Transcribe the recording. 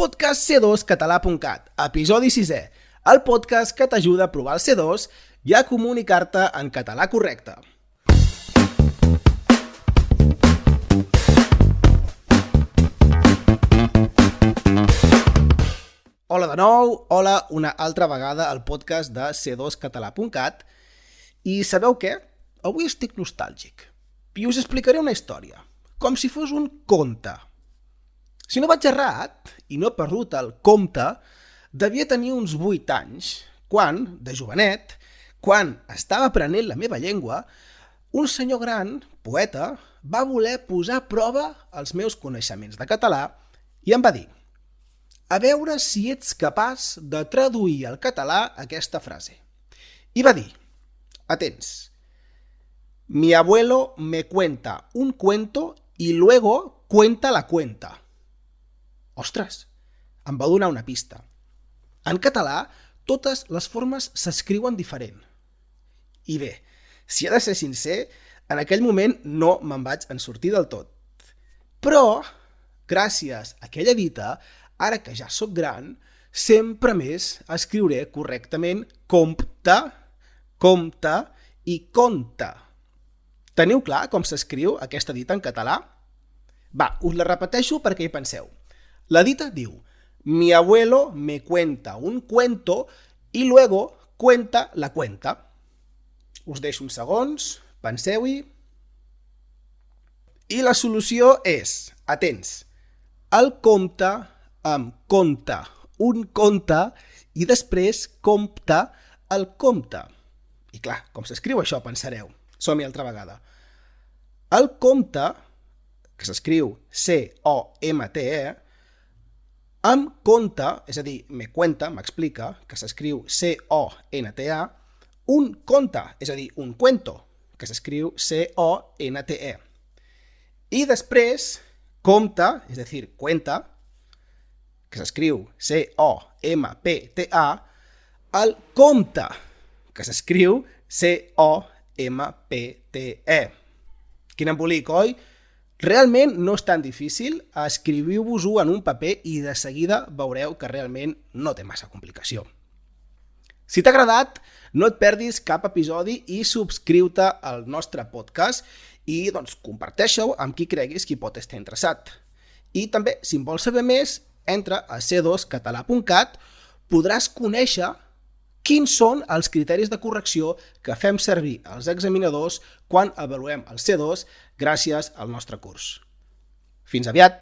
Podcast c2català.cat, episodi 6è, el podcast que t'ajuda a provar el C2 i a comunicar-te en català correcte. Hola de nou, hola una altra vegada al podcast de c2català.cat i sabeu què? Avui estic nostàlgic i us explicaré una història, com si fos un conte. Si no vaig errat, i no he perdut el compte, devia tenir uns 8 anys, quan, de jovenet, quan estava aprenent la meva llengua, un senyor gran, poeta, va voler posar a prova els meus coneixements de català i em va dir: a veure si ets capaç de traduir al català aquesta frase. I va dir, atents, mi abuelo me cuenta un cuento y luego cuenta la cuenta. Ostres, em va donar una pista. En català, totes les formes s'escriuen diferent. I bé, si he de ser sincer, en aquell moment no me'n vaig en sortir del tot. Però, gràcies a aquella dita, ara que ja sóc gran, sempre més escriuré correctament compte, compte i conte. Teniu clar com s'escriu aquesta dita en català? Va, us la repeteixo perquè hi penseu. La dita diu, mi abuelo me cuenta un cuento y luego cuenta la cuenta. Us deixo uns segons, penseu-hi. I la solució és, atents, el compte amb conte, un conte, i després compte el compte. I clar, com s'escriu això, pensareu. Som-hi altra vegada. El compte, que s'escriu C-O-M-T-E, amb conte, és a dir, me cuenta, m'explica, que s'escriu C-O-N-T-A, un conte, és a dir, un cuento, que s'escriu C-O-N-T-E. I després, compte, és a dir, cuenta, que s'escriu C-O-M-P-T-A, el compte, que s'escriu C-O-M-P-T-E. Quin embolic, oi? Realment no és tan difícil, escriviu-vos-ho en un paper i de seguida veureu que realment no té massa complicació. Si t'ha agradat, no et perdis cap episodi i subscriu-te al nostre podcast i comparteix-ho amb qui creguis que hi pot estar interessat. I també, si en vols saber més, entra a c2català.cat, podràs conèixer quins són els criteris de correcció que fem servir els examinadors quan avaluem el C2 gràcies al nostre curs. Fins aviat!